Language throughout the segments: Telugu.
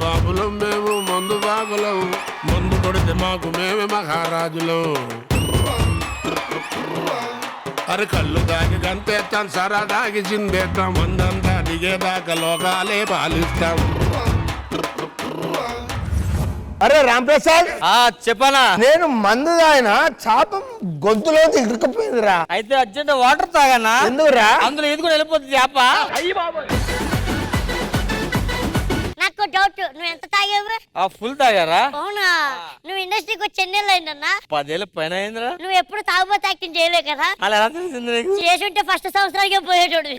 బాబులం మేము మందు బాబులం, మందు కొడితే మాకు మేమే మహారాజులం. అరే కళ్ళు దాగి గంతేస్తాం, సరా దాగి చిందేస్తాం, మందంతా దిగేదాకా లోకాలే పాలిస్తాం. అరే రాంప్రసాద్, చెప్పనా? నేను మందు తాగిన చాప గొంతులో ఇరుక్కుపోయిందిరా. అయితే అర్జెంట్ వాటర్ తాగన్నా. ఎందుకురా? అందులో ఎదుగుని వెళ్ళిపోతుంది చేప. నాకు డౌట్, నువ్వు ఎంత తాగావు? ఫుల్ తాగారా? అవునా? నువ్వు ఇండస్ట్రీకి వచ్చి ఎన్ని ఏళ్ళు అయిందన్నా? 10 ఏళ్ళ పైన అయిందిరా. నువ్వు ఎప్పుడు తాగుబోతు యాక్టింగ్ చేయలే కదా? అలా ఎలా తెలిసింది నీకు? చేసుంటే ఫస్ట్ సంవత్సరానికే పోయేటోడు.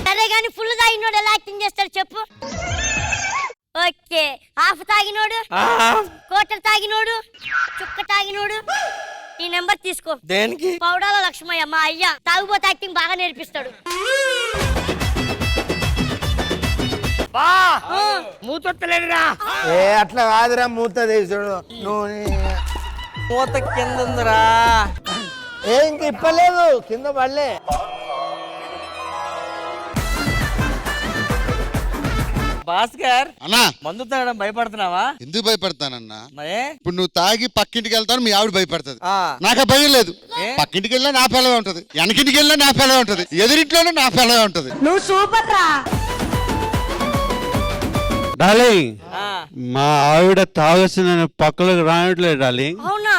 సరే గాని ఫుల్ తాగినోడు ఎలా యాక్టింగ్ చేస్తాడు చెప్పు? ఓకే, హాఫ్ తాగినోడు, క్వార్టర్ తాగినోడు, చుక్క తాగినోడు. ఈ నెంబర్ తీసుకో. దేనికి? పౌడాల లక్ష్మయ్య మా అయ్య తాగుబోతు యాక్టింగ్ బాగా నేర్పిస్తాడు. మూతొత్తలేదురా. అట్లా కాదురా, మూత తీసుడు. నువ్వు మూత కింద ఉందిరా. ఇంక ఇప్పలేదు, కింద పడలే. భాస్కర్ అన్నా, మందు తాగడం భయపడుతున్నావా? ఎందుకు భయపడతానన్నా? మరే ఇప్పుడు నువ్వు తాగి పక్కింటికి వెళ్తాను, మీ ఆవిడ భయపడుతుంది. నాకు భయం లేదు. పక్కింటికి వెళ్ళినా నా పిల్లవే ఉంటది, వెనకింటికి వెళ్ళినా నా పిల్లవే ఉంటది, ఎదురింట్లోనే నా పిల్లవే ఉంటది. నువ్వు సూపర్ రా. డార్లింగ్, మా ఆవిడ తాగొచ్చిన పక్కలకు రానట్లేదు డార్లింగ్. అవునా?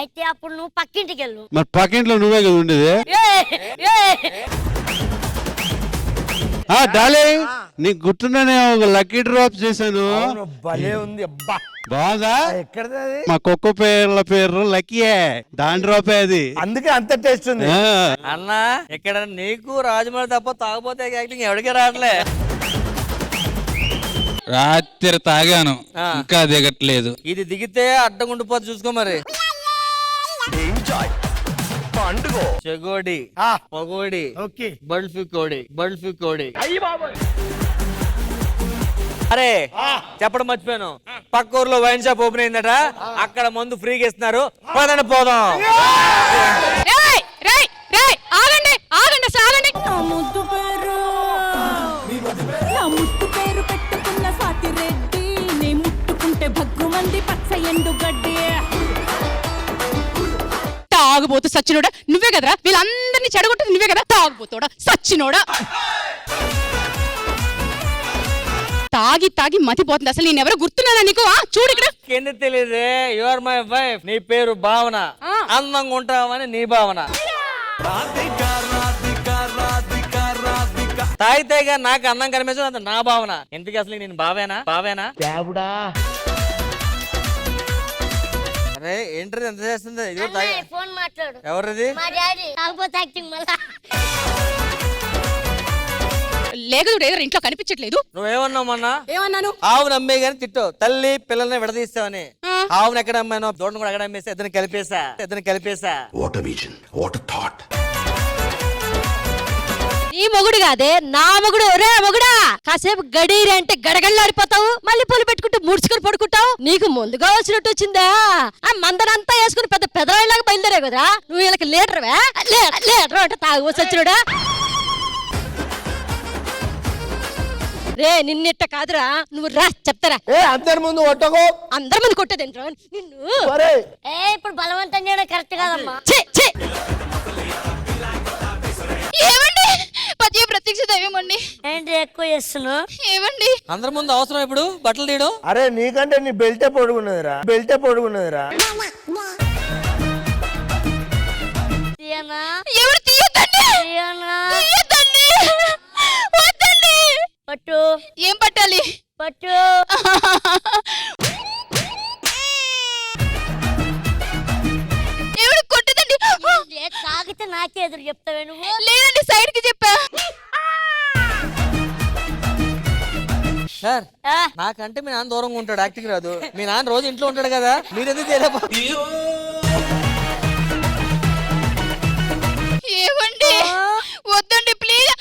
అయితే అప్పుడు నువ్వు పక్కింటికి వెళ్ళు. మరి పక్కింట్లో నువ్వే కదా ఉండేది. డార్లింగ్, నీకు గుర్తుండనే ఒక లక్కీ డ్రాప్ చేశాను. భలే ఉంది. అబ్బా బాగా ఎక్కడది? మా కుక్క పేరు లక్కీయే, దాని డ్రాపే అది, అందుకే అంత టేస్ట్ ఉంది. అన్నా ఇక్కడ నీకు రాజమౌళి తప్ప తాగపోతే యాక్టింగ్ ఎవరికి రావట్లే. రాత్రి తాగాను, ఇంకా దిగట్లేదు. ఇది దిగితే అడ్డం ఉండిపోతే చూసుకో మరి. చెగోడి, పగోడి, బల్ఫీ కోడి. అరే చెప్పడం మర్చిపోయాను, పక్క ఊర్లో వైన్ షాప్ ఓపెన్ అయిందట, అక్కడ మందు ఫ్రీగా ఇస్తున్నారు. పదండి పోదాం. పెట్టుకున్న సాటి రెడ్డి, నీ ముట్టుకుంటే భగ్గుమంది పచ్చ ఎండు గడ్డి. తాగుబోతు సచ్చినోడా నువ్వే కదరా, వీళ్ళందరినీ చెడగొట్టదు నువ్వే కదా. తాగుబోతోడా సచ్చినోడా, తాగి తాగి మతిపోతుంది. అసలు నేనెవరో గుర్తున్నానా నీకు? చూడు ఇక్కడ. ఎందుకు తెలియదే? You are my wife. నీ పేరు భావన. అందంగా ఉంటావని నీ భావన. తాగితేగా నాకు అందం కనిపించదు, నా భావన. ఎందుకు అసలు నేను బావేనా? అరే ఏంటి ఎంత చేస్తుంది? ఫోన్ మాట్లాడు. ఎవరిది? మా డాడీ తాగుబోతు యాక్టింగ్ మళ్ళా. లేదు ఇంట్లో కనిపించట్లేదు. నువ్వేమన్నావు మొన్న? ఏమన్నాను? ఆవును అమ్మే గాని తిట్టు, తల్లి పిల్లల్ని విడదీస్తావని. ఆవును ఎక్కడ అమ్మానో దూడను కూడా ఎక్కడ అమ్మేసి ఇద్దరిని కలిపేసా. ఈ మొగుడు కాదే, నా మొగుడు. ఒరే మొగుడా, కాసేపు గడీరి అంటే గడగళ్ళాడిపోతావు, మళ్ళీ పూలు పెట్టుకుంటూ ముడుచుకొని పడుకుంటావు. నీకు ముందుగా వచ్చినట్టు వచ్చిందా? ఆ మందనంతా వేసుకుని పెద్ద పెదరాయిలాగా బయలుదేరే కదరా. నువ్వు వీళ్ళకి లీటర్వే? లీటర్ అంటే తాగు వచ్చినడా. రే నిన్నెట్ట కాదురా, నువ్వు రా చెప్తారా. అందరి ముందు కొట్టకో. అందరి ముందు కొట్టేదేంట్రా నిన్ను? ఇప్పుడు బలవంతం చేయడం కరెక్ట్ కాదమ్మా. ఏమండి, పతి ప్రత్యక్ష దైవమండి. ఏంటి ఎక్కువ చేస్తున్నావు? ఏమండి, అందరి ముందు అవసరం ఇప్పుడు బట్టలు తీయడం? అరే నీకంటే నీ బెల్టే పొడుగున్నదిరా. ఎవరు తీయొద్దండి. వద్దండి. పట్టు. ఏం పట్టాలి? పట్టు. ఎవరు కొట్టదండి. తాగితే నాకే ఎదురు చెప్తావే నువ్వు? లేదండి, సైడ్ కి చెప్పా. సార్ నాకంటే మీ నాన్న దూరంగా ఉంటాడు, యాక్టింగ్ రాదు. మీ నాన్న రోజు ఇంట్లో ఉంటాడు కదా, మీరెందుకు ఏమండి వద్దండి ప్లీజ్.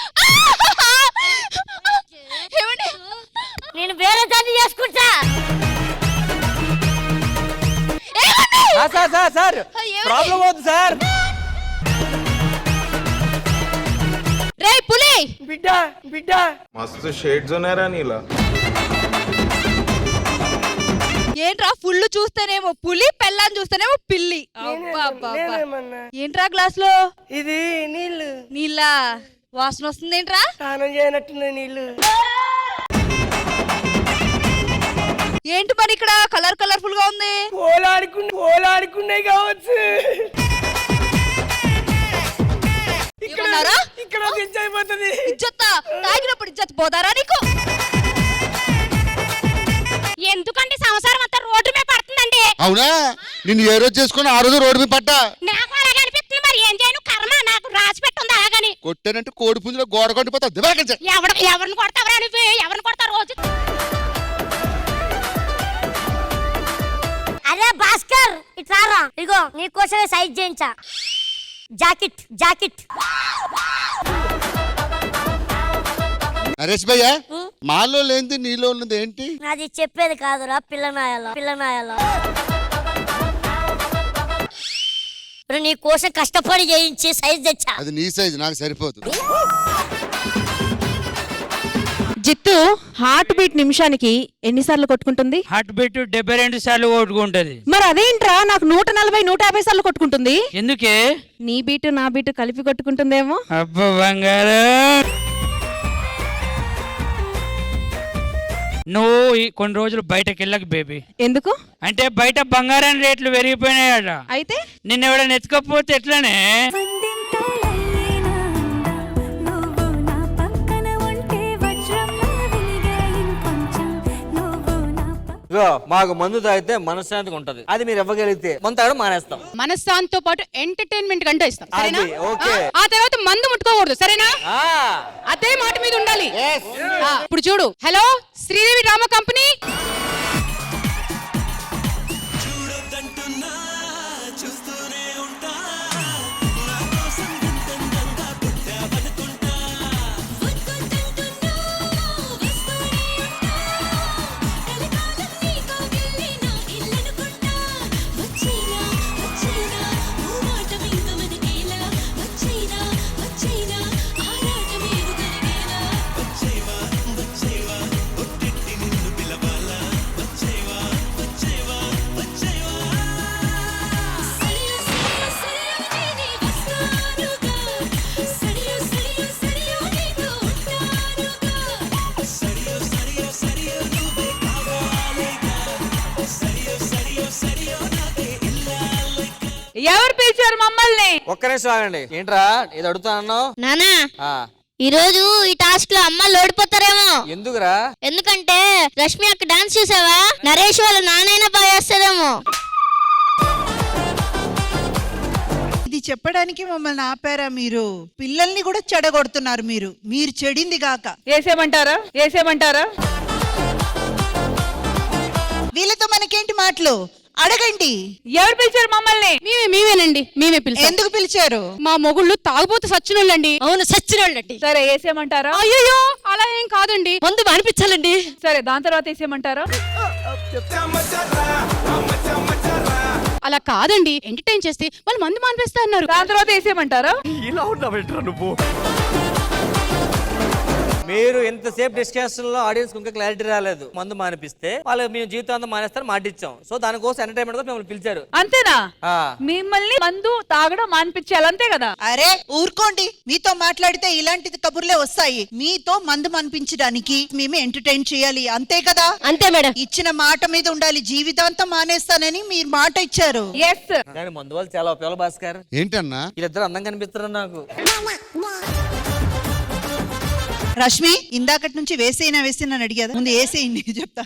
ఏమండి, నేను వేరే దాన్ని చేసుకుంటా. సార్ ప్రాబ్లం అవుతుంది సార్. ఒరే పులి బిడ్డ బిడ్డ मस्त शेड जो नाही राणीला ఏంట్రా ఫుల్ చూస్తేనేమో పులి పెళ్ళాన్ని చూస్తేనేమో పిల్లి నేనేమన్నా? ఏంట్రా గ్లాస్ లో ఇది నీళ్ళు నీళ్ళ వాసన వస్తుంది ఏంట్రా స్నానం చేయనట్టున్నాయి నీళ్ళు. ఏంటి మరి ఇక్కడ కలర్ఫుల్ గా ఉంది ఓలాడుకున్నాయి కావచ్చు. ఏమన్నారా? ఇక్కడ తెచ్చి అయిపోతుంది. ఇజ్జత్ తాగినప్పుడు ఇజ్జత్ పోతారా నీకు? ఎందుకంటే సంసారం అంతా రోడ్డు మీద పడుతుందండి. అవునా నిన్ను ఏ రోజు చేసుకుని ఆ రోజు రోడ్డు మీద పడ్డా నాకు అలాగే అనిపిస్తుంది. మరి ఏం చేయను, కర్మ నాకు రాసి పెట్టుంది అలాగని. కొట్టానంటే కోడి పుంజులో గోడ కొండిపోతావు దివాకంచ ఎవరిని కొడతావరా నువ్వు? ఎవరిని కొడతావు రోజు? అరే భాస్కర్ ఇట్లారా, ఇగో నీకోసమే సైజ్ చేయించా. జాకెట్ నరేష్ భయ్య మాలో లేనిది నీలో ఉన్నది ఏంటి? అది చెప్పేది కాదురా పిల్లనాయాల. ఇప్పుడు నీ కోసం కష్టపడి చేయించి సైజ్ తెచ్చా. అది నీ సైజు నాకు సరిపోదు. జిత్తు హార్ట్ బీట్ నిమిషానికి ఎన్నిసార్లు కొట్టుకుంటుంది? హార్ట్ బీట్ 72 సార్లు కొట్టుకుంటది. మరి అదేంట్రా నాకు 140 150 సార్లు కొట్టుకుంటుంది? ఎందుకే? నీ బీటు నా బీటు కలిపి కొట్టుకుంటుందేమో. అబ్బా బంగారం, నువ్వు కొన్ని రోజులు బయటకు వెళ్ళక బేబీ. ఎందుకు? అంటే బయట బంగారం రేట్లు పెరిగిపోయినాయట. అయితే నిన్న ఎవడైనా ఎత్తుకపోతే ఎట్లనే? మాకు మందు తాగితే మనశ్శాంతిగా ఉంటది. అది మీరు ఇవ్వగలిగితే మందు తాగడం మానేస్తాం. మనశ్శాంతితో పాటు ఎంటర్టైన్మెంట్ కంటూ ఇస్తాం. సరేనా? ఓకే. ఆ తర్వాత మందు ముట్టుకోకూడదు. సరేనా? అదే మాట మీద ఉండాలి. ఇప్పుడు చూడు. Hello Sridevi drama company. ఎవరు పిలిచారు మమ్మల్ని? ఒక్క నిమిషం ఆగండి. ఏంట్రా ఇది అడుగుతానన్నావు? నానా ఈ రోజు ఈ టాస్క్ లో అమ్మాయిలు ఓడిపోతారేమో. ఎందుకురా? ఎందుకంటే రష్మి అక్క డాన్స్ చూసావా? నరేష్ వాళ్ళ నానైనా బాగా చేస్తారేమో. ఇది చెప్పడానికి మమ్మల్ని ఆపారా మీరు? పిల్లల్ని కూడా చెడగొడుతున్నారు మీరు చెడింది గాక. వేసేమంటారా? వీళ్ళతో మనకేంటి మాటలు? అడగండి. ఎవరు పిలిచారు మమ్మల్ని? మేమేనండి. మేమే పిలిచాం. ఎందుకు పిలిచారు? మా మొగుళ్ళు తాగుబోతు సచ్చినోళ్ళండి. అవును, సచ్చినోళ్ళండి. సరే వేసేయమంటారా? అయ్యో అలా ఏం కాదండి, ముందు అనిపించాలండి. సరే దాని తర్వాత వేసేయమంటారా? అలా కాదండి, ఎంటర్టైన్ చేస్తే వాళ్ళు మందు మానిపిస్తా అన్నారు. దాని తర్వాత వేసేయమంటారా? ఇలా ఉన్నావు నువ్వు. మీరు ఎంతసేపు డిస్కషన్ లో ఆడియన్స్ ఇంకా క్లారిటీ రాలేదు. మందు మానిపిస్తే వాళ్ళు మేము జీవితాంతం మానేస్తారు మాటిచ్చాం. సో దానికోసం ఎంటర్టైన్మెంట్ కోసం మిమ్మల్ని పిలిచారు. అంతేనా? మిమ్మల్ని మందు తాగడం మానిపించాలి, అంతే కదా? అరే ఊరుకోండి, మీతో మాట్లాడితే ఇలాంటిది కబుర్లే వస్తాయి. మీతో మందు మనిపించడానికి మేము ఎంటర్టైన్ చేయాలి, అంతే కదా? అంతే మేడం. ఇచ్చిన మాట మీద ఉండాలి. జీవితాంతం మానేస్తానని మీరు మాట ఇచ్చారు. కానీ మందు వాళ్ళు చాలా ఉపయోగాలు. భాస్కర్ ఏంటన్నా వీళ్ళిద్దరు అందంగా కనిపిస్తారు నాకు. రష్మి ఇందాకటి నుంచి వేసేనా అడిగేదా? ముందు వేసేయండి చెప్తా.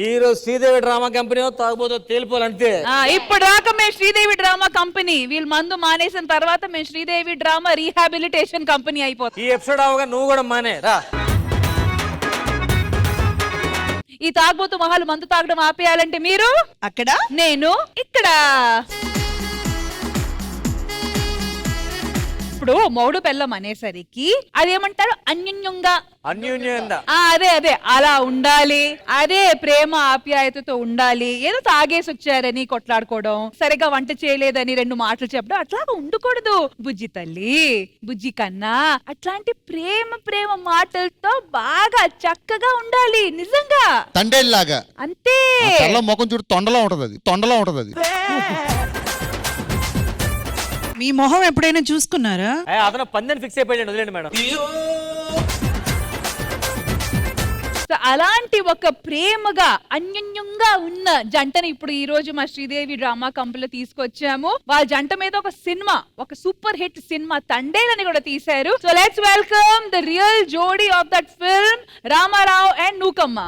ఈ రోజు శ్రీదేవి డ్రామా కంపెనీ తాగబోతో తేలిపోవాలంతే. ఇప్పుడు దాకా మేము శ్రీదేవి డ్రామా కంపెనీ, వీళ్ళు మందు మానేసిన తర్వాత మేము శ్రీదేవి డ్రామా రీహాబిలిటేషన్ కంపెనీ అయిపోతుంది. ఈ ఎపిసోడ్ అవగా నువ్వు కూడా మానే రా. ఈ తాగబోతు మహాలు మందు తాగడం ఆపేయాలంటే మీరు అక్కడ, నేను ఇక్కడ. ఇప్పుడు మౌడు పెళ్ళం అనేసరికి అదేమంటారు అన్యోన్యంగా అన్యూన్యంగా అదే అలా ఉండాలి, అదే ప్రేమ ఆప్యాయతతో ఉండాలి. ఏదో తాగేసి వచ్చారని కొట్లాడుకోవడం, సరిగా వంట చేయలేదని 2 మాటలు చెప్పడం అట్లా ఉండకూడదు. బుజ్జి తల్లి, బుజ్జి కన్నా అట్లాంటి ప్రేమ మాటలతో బాగా చక్కగా ఉండాలి. నిజంగా తండేళ్ళలాగా అంతే. ముఖం చూడు తొండలో ఉంటది అది. మీ మొహం ఎప్పుడైనా చూసుకున్నారా? అతను పందెని ఫిక్స్ అయిపోయాడు, వదిలేండి మేడం. అలాంటి ఒక ప్రేమగా అన్యోన్యంగా ఉన్న జంటని ఇప్పుడు ఈ రోజు మా శ్రీదేవి డ్రామా కంపెనీలో తీసుకొచ్చాము. వాళ్ళ జంట మీద ఒక సినిమా, ఒక సూపర్ హిట్ సినిమా తండేలని కూడా తీశారు. So let's welcome the real jodi of that film, Ramarao and Nookamma.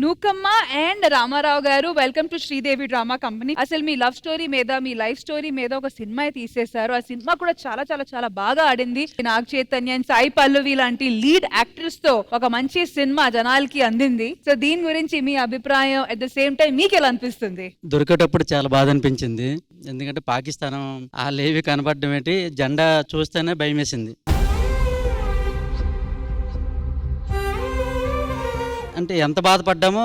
Nookamma and Ramarao garu, welcome to Sridevi drama company. అసలు మీ లవ్ స్టోరీ మీద, మీ లైఫ్ స్టోరీ మీద ఒక సినిమా తీసేశారు. ఆ సినిమా కూడా చాలా చాలా చాలా బాగా ఆడింది. నాగ చైతన్య, సాయి పల్లవి లాంటి లీడ్ యాక్టర్స్ తో ఒక మంచి సినిమా జనాలకి అందింది. సో దీని గురించి మీ అభిప్రాయం, అట్ ద సేమ్ టైం మీకు ఎలా అనిపిస్తుంది? దొరికేటప్పుడు చాలా బాధ అనిపించింది. ఎందుకంటే పాకిస్తాన్ ఆ లేవి కనబడడం ఏంటి, జెండా చూస్తేనే భయం వేసింది. అంటే ఎంత బాధపడ్డామో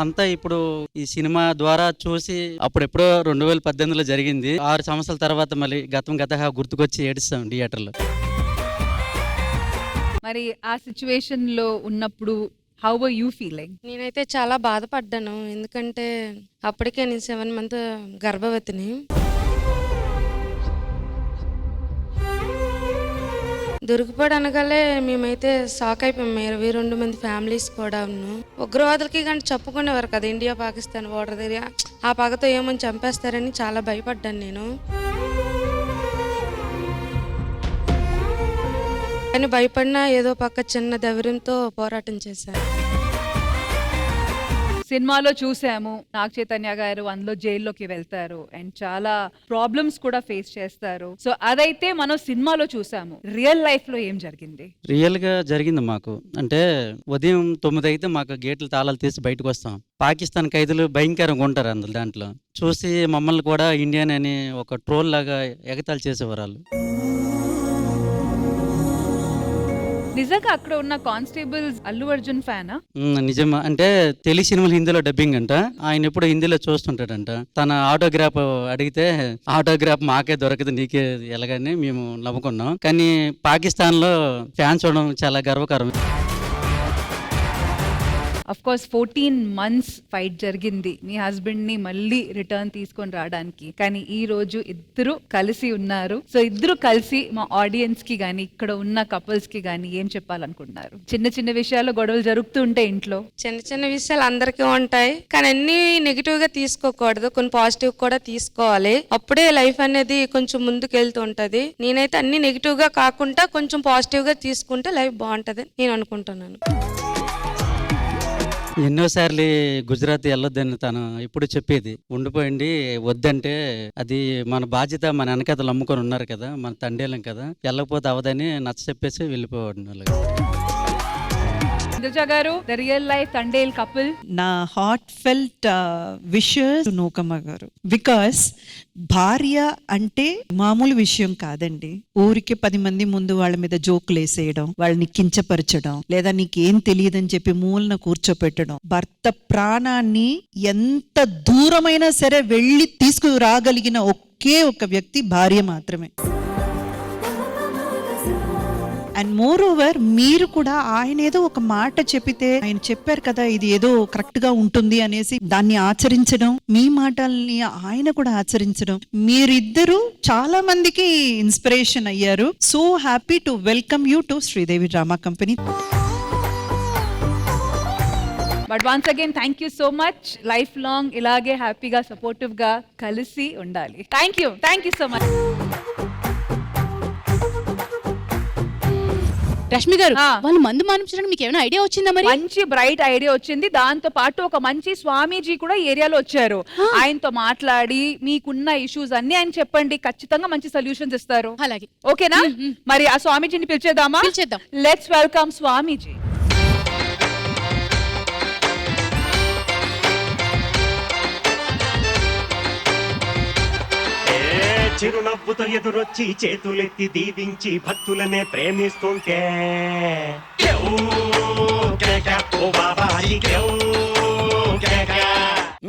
అంత ఇప్పుడు ఈ సినిమా ద్వారా చూసి, అప్పుడెప్పుడో 2018లో జరిగింది. 6 సంవత్సరాల తర్వాత మళ్ళీ గతగా గుర్తుకొచ్చి ఏడుస్తాం థియేటర్లో. మరి ఆ సిచ్యువేషన్ లో ఉన్నప్పుడు హౌ వర్ యూ ఫీలింగ్? నేనైతే చాలా బాధపడ్డాను. ఎందుకంటే అప్పటికే నేను 7 months గర్భవతిని. దొరికిపోడు అనగానే మేమైతే షాక్ అయిపోయాము. 22 మంది ఫ్యామిలీస్ కూడా ఉగ్రవాదులకి కానీ చెప్పుకునేవారు కదా, ఇండియా పాకిస్తాన్ బోర్డర్ దగ్గర. ఆ పగతో ఏమని చంపేస్తారని చాలా భయపడ్డాను నేను. కానీ భయపడినా ఏదో పక్క చిన్న ధైర్యంతో పోరాటం చేశాను. సినిమాలో చూసాము, నాగ చైతన్య గారు అందులో జైల్లోకి వెళ్తారు అండ్ చాలా ప్రాబ్లమ్స్ కూడా ఫేస్ చేస్తారు. సో అదైతే మనం సినిమాలో చూసాము. రియల్ లైఫ్ లో ఏం జరిగింది? రియల్ గా జరిగింది మాకు. అంటే ఉదయం 9 అయితే మాకు గేట్లు తాళాలు తీసి బయటకు వస్తాం. పాకిస్తాన్ ఖైదీలు భయంకరంగా ఉంటారు అందులో. దాంట్లో చూసి మమ్మల్ని కూడా ఇండియన్ అని ఒక ట్రోల్ లాగా ఎగతాళి చేసేవారు వాళ్ళు. నిజంగా అక్కడ ఉన్న కానిస్టేబుల్స్ అల్లు అర్జున్ ఫ్యానా? నిజమా అంటే తెలుగు సినిమాలు హిందీలో డబ్బింగ్ అంట. ఆయన ఎప్పుడు హిందీలో చూస్తుంటాడంట. తన ఆటోగ్రాఫ్ అడిగితే ఆటోగ్రాఫ్ మాకే దొరకదు, నీకే ఎలాగని మేము నవ్వుకున్నాం. కానీ పాకిస్తాన్ లో ఫ్యాన్స్ చూడడం చాలా గర్వకారం. అఫ్ కోర్స్ 14 months ఫైట్ జరిగింది మీ హస్బెండ్ ని మళ్ళీ రిటర్న్ తీసుకొని రావడానికి. కానీ ఈ రోజు ఇద్దరు కలిసి ఉన్నారు. సో ఇద్దరు కలిసి మా ఆడియన్స్ కి గానీ, ఇక్కడ ఉన్న కపుల్స్ కి గానీ ఏం చెప్పాలనుకుంటున్నారు? చిన్న విషయాల్లో గొడవలు జరుగుతూ ఉంటాయి ఇంట్లో. చిన్న విషయాలు అందరికీ ఉంటాయి, కానీ అన్ని నెగిటివ్ గా తీసుకోకూడదు, కొన్ని పాజిటివ్ కూడా తీసుకోవాలి. అప్పుడే లైఫ్ అనేది కొంచెం ముందుకు వెళ్తూ ఉంటది. నేనైతే అన్ని నెగిటివ్ గా కాకుండా కొంచెం పాజిటివ్ గా తీసుకుంటే లైఫ్ బాగుంటది నేను అనుకుంటున్నాను. ఎన్నోసార్లు గుజరాత్ వెళ్ళొద్దని తను ఇప్పుడు చెప్పేది. ఉండిపోయింది, వద్దంటే అది మన బాధ్యత, మన వెనకతలు అమ్ముకొని ఉన్నారు కదా, మన తండేలం కదా, వెళ్ళకపోతే అవదని నచ్చ చెప్పేసి వెళ్ళిపోవాడు వాళ్ళకి. గారు, the real life Thandel couple. నా హార్ట్ ఫెల్ట్ విషెస్ నూకమ్మ గారు. బికాస్ భార్య అంటే మామూలు విషయం కాదండి. ఊరికి 10 మంది ముందు వాళ్ళ మీద జోకులు వేసేయడం, వాళ్ళని కించపరచడం, లేదా నీకేం తెలియదని చెప్పి మూలన కూర్చోపెట్టడం. భర్త ప్రాణాన్ని ఎంత దూరమైనా సరే వెళ్ళి తీసుకురాగలిగిన ఒకే ఒక వ్యక్తి భార్య మాత్రమే. అండ్ మోర్ ఓవర్ మీరు కూడా ఆయన ఏదో ఒక మాట చెప్పితే, ఆయన చెప్పారు కదా ఇది ఏదో కరెక్ట్ గా ఉంటుంది అనేసి దాన్ని ఆచరించడం, మీ మాటల్ని ఆయన కూడా ఆచరించడం, మీరిద్దరూ చాలా మందికి ఇన్స్పిరేషన్ అయ్యారు. So happy to welcome you to Sridevi drama company. But once again thank you so much. Life long ఇలాగే హ్యాపీగా సపోర్టివ్ గా కలిసి ఉండాలి. Thank you so much. Rashmi గారు, వాళ్ళు మందు మానించడానికి మీకు ఏమైనా ఐడియా వచ్చిందా? మరి మంచి బ్రైట్ ఐడియా వచ్చింది. దాంతో పాటు ఒక మంచి స్వామీజీ కూడా ఏరియాలో వచ్చారు. ఆయనతో మాట్లాడి మీకున్న ఇష్యూస్ అన్ని ఆయన చెప్పండి, ఖచ్చితంగా మంచి సొల్యూషన్స్ ఇస్తారు. అలాగే, ఓకేనా? మరి ఆ స్వామీజీని పిలిచేద్దామా? పిలిచేద్దాం. లెట్స్ వెల్కమ్ స్వామీజీ. చిరునవ్వుతో ఎదురొచ్చి చేతులెత్తి దీవించి భక్తులనే ప్రేమిస్తుంటే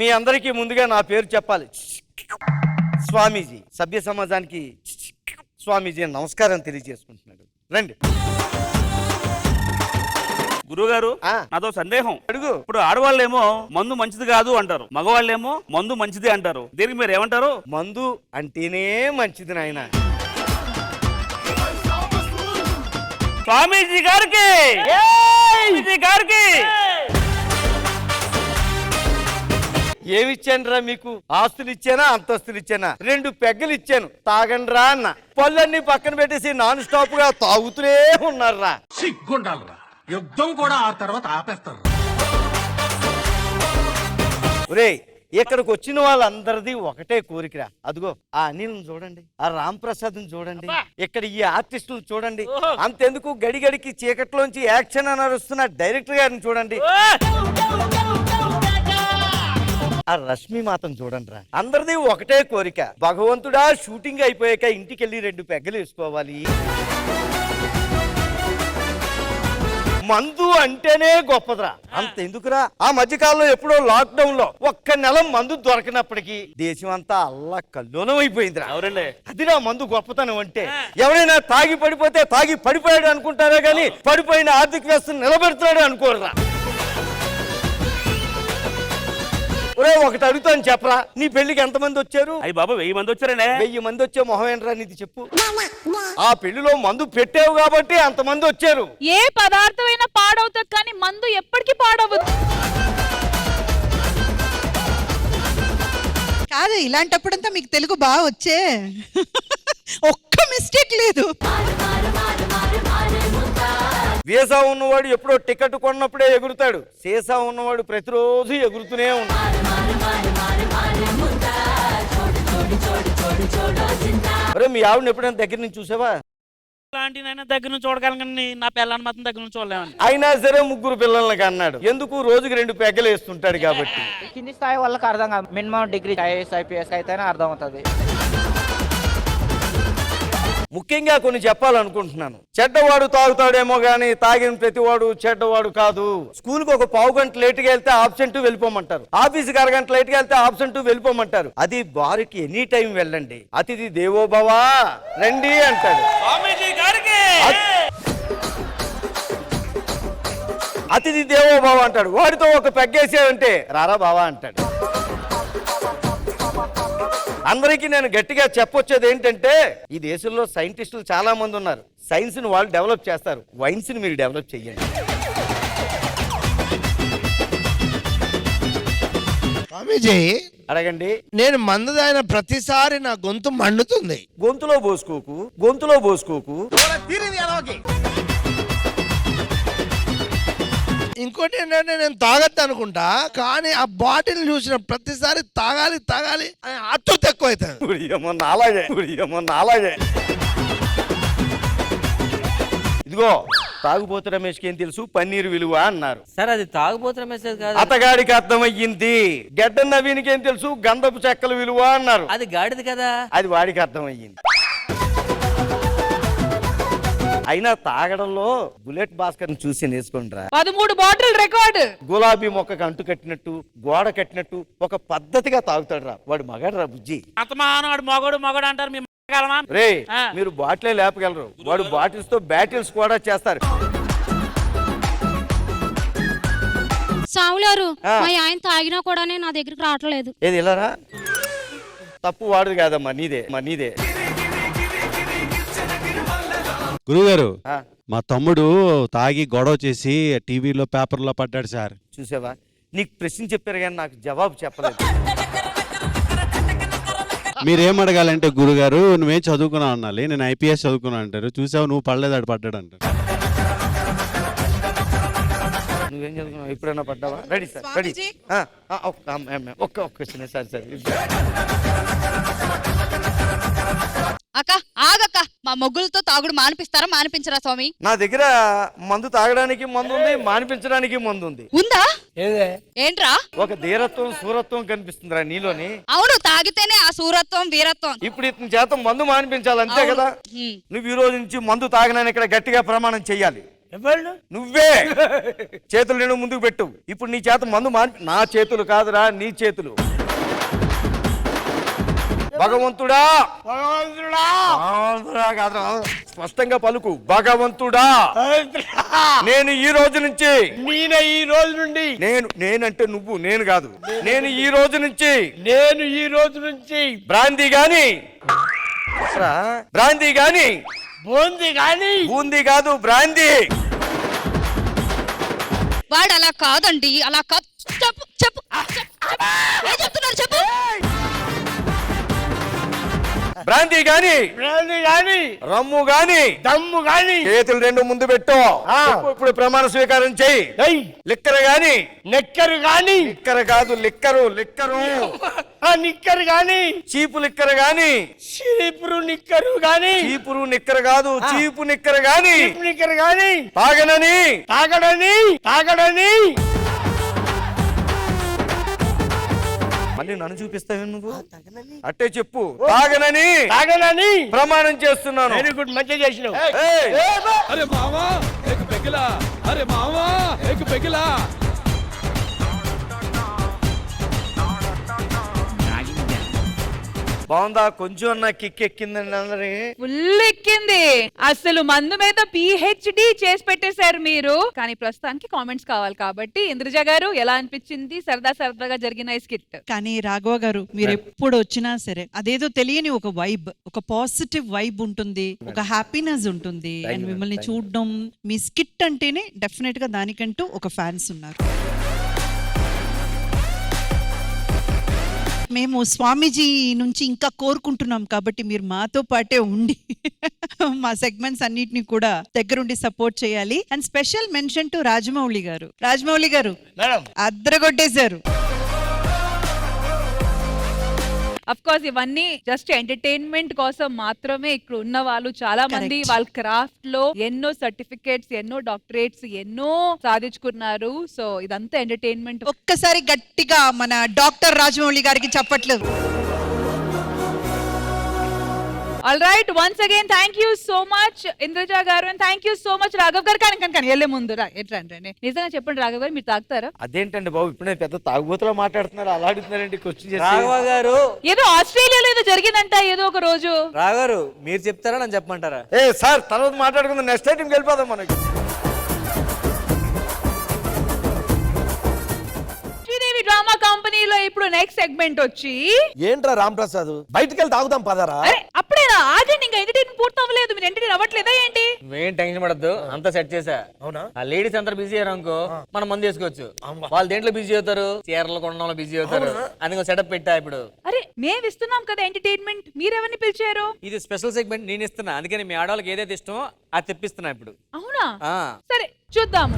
మీ అందరికీ ముందుగా నా పేరు చెప్పాలి. స్వామీజీ సభ్య సమాజానికి స్వామీజీ నమస్కారం తెలియజేసుకుంటున్నాడు. రండి గురుగారు, నాదో సందేహం. అడుగు. ఇప్పుడు ఆడవాళ్ళేమో మందు మంచిది కాదు అంటారు, మగవాళ్ళేమో మందు మంచిది అంటారు. దీనికి మీరు ఏమంటారు? మందు అంటేనే మంచిది నాయన. స్వామీజీ గారికి ఏమిచ్చానురా మీకు? ఆస్తులు ఇచ్చానా, అంతస్తులు ఇచ్చానా? 2 పెగ్గలు ఇచ్చాను, తాగండిరా అన్న. పళ్ళన్నీ పక్కన పెట్టేసి నాన్ స్టాప్ గా తాగుతూనే ఉన్నారా. సిగ్గుండాలరా, యుద్ధం కూడా ఆ తర్వాత ఆపేస్తారు. ఒరేయ్, ఇక్కడికి వచ్చిన వాళ్ళందరిది ఒకటే కోరికరా. అదిగో ఆ అనిల్ చూడండి, ఆ రామ్ ప్రసాద్ చూడండి, ఇక్కడ ఈ ఆర్టిస్టులు చూడండి. అంతెందుకు గడిగడికి చీకట్లోంచి యాక్షన్ అని అరుస్తున్న డైరెక్టర్ గారిని చూడండి, ఆ రష్మి మాత్రం చూడండి రా. అందరిది ఒకటే కోరిక, భగవంతుడా షూటింగ్ అయిపోయాక ఇంటికి వెళ్ళి 2 పెగ్గలు వేసుకోవాలి. మందు అంటేనే గొప్పదిరా. అంత ఎందుకురా, ఆ మధ్యకాలంలో ఎప్పుడో లాక్డౌన్ లో 1 నెల మందు దొరకనప్పటికీ దేశం అంతా అల్లా కల్లోలం అయిపోయిందిరా. అదిరా మందు గొప్పతనం అంటే. ఎవరైనా తాగి పడిపోతే తాగి పడిపోయాడు అనుకుంటారే గాని పడిపోయిన ఆర్థిక వ్యవస్థను నిలబెడుతున్నాడు అనుకోరురా. ఒరే, ఒకటి అడుగుతాను చెప్పరా, నీ పెళ్లికి ఎంతమంది వచ్చారు? అయ్యి బాబు 1000 మంది వచ్చారనే. 1000 మంది వచ్చే మొహం ఏంట్రా నీది చెప్పు. ఆ పెళ్లిలో మందు పెట్టావు కాబట్టి అంతమంది వచ్చారు. ఏ పదార్థమైనా పాడవుతుంది కానీ మందు ఎప్పటికీ పాడవద్దు. కాదు, ఇలాంటప్పుడంతా మీకు తెలుగు బాగా వచ్చే. ఒక్క మిస్టేక్ లేదు. వీసా ఉన్నవాడు ఎప్పుడో టికెట్ కొన్నప్పుడే ఎగురుతాడు, సీసా ఉన్నవాడు ప్రతిరోజు ఎగురుతూనే ఉన్నాడు. అరే, మీ ఆవిడని ఎప్పుడైనా దగ్గర నుంచి చూసావా? దగ్గర నుంచి చూడగలను, నా పిల్లల్ని మాత్రం దగ్గర నుంచి చూడలేము. అయినా సరే 3 పిల్లలకి అన్నాడు. ఎందుకు? రోజుకి 2 పెగ్గలు వేస్తుంటాడు కాబట్టి. కింది స్థాయి వాళ్ళకి అర్థం కాదు, మినిమం డిగ్రీ ఐఏఎస్ ఐపీఎస్ అయితేనే అర్థం అవుతుంది. ముఖ్యంగా కొన్ని చెప్పాలనుకుంటున్నాను. చెడ్డవాడు తాగుతాడేమో గానీ తాగిన ప్రతివాడు చెడ్డవాడు కాదు. స్కూల్కి ఒక 1/2 గంట లేట్గా వెళ్తే ఆబ్సెంట్ వెళ్ళిపోమంటారు, ఆఫీస్కి 1/2 గంట లేట్గా వెళ్తే ఆబ్సెంట్ వెళ్ళిపోమంటారు. అది బారుకి ఎనీ టైం వెళ్ళండి, అతిథి దేవో భవ రండి అంటాడు. అతిథి దేవో భవ అంటాడు. వాడితో ఒక పెగ్గేసావంటే రారా బావా అంటాడు. అందరికీ నేను గట్టిగా చెప్పొచ్చేది ఏంటంటే, ఈ దేశంలో సైంటిస్టులు చాలా మంది ఉన్నారు. సైన్స్ ని వాళ్ళు డెవలప్ చేస్తారు, వైన్స్ ని మీరు డెవలప్ చేయండి. స్వామీజీ అడగండి. నేను మందు తాగిన ప్రతిసారి నా గొంతు మండుతుంది. గొంతులో పోసుకోకు, గొంతులో పోసుకోకు. ఇంకోటి ఏంటంటే, నేను తాగద్దు అనుకుంటా కానీ ఆ బాటిల్ చూసిన ప్రతిసారి తాగాలి తాగాలి అని ఆతృత ఎక్కువ అవుతుంది. అలాగే ఇదిగో, తాగుబోతు రమేష్కి ఏం తెలుసు పన్నీరు విలువ అన్నారు. సరే, అది తాగుబోతు రమేష్ కాదు, అతగాడికి అర్థమయ్యింది. గడ్డ నవీన్కి ఏం తెలుసు గంధపు చెక్కల విలువ అన్నారు. అది గాడిది కదా, అది వాడికి అర్థమయ్యింది. అయినా తాగడంలో బుల్లెట్ భాస్కర్ చూసి నేర్చుకుంటారా. 13 బాటిల్ రికార్డ్. గులాబీ మొక్కకు అంటు కట్టినట్టు, గోడ కట్టినట్టు ఒక పద్ధతిగా తాగుతాడు రా. వాడు మగాడు రా బుజ్జి. మగడు మగడు అంటారు. రే, మీరు బాటిలే లేపగలరు, వాడు బాటిల్స్ తో బ్యాటిల్స్ కూడా చేస్తారు. సాములారు, మా ఆయన తాగినా కూడా నా దగ్గరికి రావట్లేదు. ఏది ఇలారా? తప్పు వాడు కాదమ్మా, నీదే. గురుగారు, మా తమ్ముడు తాగి గొడవ చేసి టీవీలో పేపర్లో పడ్డాడు సార్. చూసావా, నీకు ప్రశ్న చెప్పారు కానీ నాకు జవాబు చెప్పలేదు. మీరేం అడగాలంటే, గురుగారు నువ్వేం చదువుకున్నావు అనాలి. నేను ఐపీఎస్ చదువుకున్నా అంటారు. చూసావు, నువ్వు పడలేదు, ఆడు పడ్డాడు అంటారు. నువ్వేం చదువుకున్నావు? ఎప్పుడైనా పడ్డావా? Ready sir, ready. ఒక్క క్వశ్చన్ సార్. అక్క ఆగక్క, మా మా మొగ్గులతో తాగుడు మానిపిస్తారా మానిపించరా స్వామి? నా దగ్గర మందు తాగడానికి మందు ఉంది, మానిపించడానికి మందు ఉంది. ఉందా? ఏంట్రా? ఒక ధీరత్వం సూరత్వం కనిపిస్తుందిరా నీలోని. అవును, తాగితేనే ఆ సూరత్వం వీరత్వం. ఇప్పుడు ఇతని చేత మందు మానిపించాలి, అంతే కదా? నువ్వు ఈ రోజు నుంచి మందు తాగినాను ఇక్కడ గట్టిగా ప్రమాణం చెయ్యాలి. నువ్వే చేతులు నేను ముందుకు పెట్టు. ఇప్పుడు నీ చేత మందు నా చేతులు కాదురా, నీ చేతులు. భగవంతుడా, భగవంతుడా, భగవంతుడా కాదురా, స్పష్టంగా పలుకు. భగవంతుడా, నేను ఈ రోజు నుంచి, ఈ రోజు నుండి, నేనంటే నువ్వు, నేను కాదు, నేను ఈ రోజు నుంచి, బ్రాందీ గాని బూందీ కాదు, బ్రాందీ. వాడు అలా కాదండి, అలా కాదు. చెప్పు చెప్పు ఏం చెప్తున్నారు చెప్పు. బ్రాందీ గాని రమ్ము గాని దమ్ము గాని చేతులు రెండు ముందు పెట్టు. ఇప్పుడు ప్రమాణ స్వీకారం చెయ్యి. లిక్కర్ గాని నెక్కరు గాని, లిక్కర్ కాదు లిక్కరు, నిక్కరు గాని, చీపు లిక్కర్ గాని, చీపురు నిక్కరు గాని, చీపురు నిక్కర్ కాదు, చీపు నిక్కర్ గాని, తాగడని మళ్ళీ నన్ను చూపిస్తావు నువ్వు? అట్టే చెప్పు. తాగనని ప్రమాణం చేస్తున్నాను. వెరీ గుడ్, మంచిగా చేసినావు. అరే మావా ఏక్ పెగిలా, అరే మావా ఏక్ పెగిలా. బాగుందా? కొంచెం అన్న కిక్ ఎక్కిందండి అందరికి. ఫుల్ ఎక్కింది. అసలు మందు మీద పిహెచ్డి చేసి పెట్టేశారు మీరు. కానీ ప్రస్తుతానికి కామెంట్స్ కావాలి కాబట్టి ఇంద్రజ గారు ఎలా అనిపించింది సరదాగా జరిగిన ఈ స్కిట్? కానీ రాఘవ గారు, మీరు ఎప్పుడు వచ్చినా సరే అదేదో తెలియని ఒక వైబ్, ఒక పాజిటివ్ వైబ్ ఉంటుంది, ఒక హ్యాపీనెస్ ఉంటుంది. అండ్ మిమ్మల్ని చూడడం, మీ స్కిట్ అంటేనే డెఫినెట్ గా దానికంటూ ఒక ఫ్యాన్స్ ఉన్నారు. మేము స్వామీజీ నుంచి ఇంకా కోరుకుంటున్నాం కాబట్టి మీరు మాతో పాటే ఉండి మా సెగ్మెంట్స్ అన్నిటిని కూడా దగ్గరుండి సపోర్ట్ చేయాలి. And special mention to Rajamouli గారు. రాజమౌళి గారు అద్దరగొట్టేశారు. అఫ్ కోర్స్ ఇవన్నీ జస్ట్ ఎంటర్టైన్మెంట్ కోసం మాత్రమే. ఇక్కడ ఉన్న వాళ్ళు చాలా మంది వాళ్ళ క్రాఫ్ట్ లో ఎన్నో సర్టిఫికేట్స్, ఎన్నో డాక్టరేట్స్, ఎన్నో సాధించుకున్నారు. సో ఇదంతా ఎంటర్టైన్మెంట్. ఒక్కసారి గట్టిగా మన డాక్టర్ రాజమౌళి గారికి చప్పట్లు. All right, once again thank you so much Indraja garu, and thank you so much Raghav garu. కానీ వెళ్ళే ముందు నిజంగా చెప్పండి రాఘవ్ గారు, మీరు తాగుతారా? అదేంటండి బాబు, ఇప్పుడే పెద్ద తాగుబోతులా మాట్లాడుతున్నారు, అలా అడుగుతున్నారండి క్వశ్చన్ చేసి. రాఘవ్ గారు, ఏదో ఆస్ట్రేలియాలో ఏదో జరిగిందంట ఏదో ఒక రోజు. రాఘవ్ గారు మీరు చెప్తారా నన్ను చెప్పమంటారా? సార్ తర్వాత మాట్లాడుకుందాం, నెక్స్ట్ ఐటమ్ వెళ్ళిపోదాం మనకి. శ్రీదేవి డ్రామా కంపెనీలో ఇప్పుడు నెక్స్ట్ సెగ్మెంట్ వచ్చి ఏంట్రా రాంప్రసాద్ బయటికి వెళ్ళి తాగుదాం పదరా. అప్పుడేనా? ఆగండి, ఇంకా ఎంటర్టైన్ పూర్తి అవ్వలేదు. మీరు ఎంటర్టైన్ అవ్వట్లేదా ఏంటి? నువ్వేం టెన్షన్ పడద్దు, అంతా సెట్ చేసా. అవునా? ఆ లేడీస్ అందరూ బిజీ అయ్యారు అనుకో, మనం మంది చేసుకోవచ్చు. వాళ్ళు దేంట్లో బిజీ అవుతారు? చీరలు కొనడంలో బిజీ అవుతారు. అందుకో సెటప్ పెట్టా ఇప్పుడు. అరే మేము ఇస్తున్నాం కదా ఎంటర్టైన్మెంట్, మీరెవరిని పిలిచారు? ఇది స్పెషల్ సెగ్మెంట్ నేను ఇస్తున్నా, అందుకని మీ ఆడవాళ్ళకి ఏదైతే ఇష్టమో అది తెప్పిస్తున్నా ఇప్పుడు. అవునా? సరే చూద్దాము.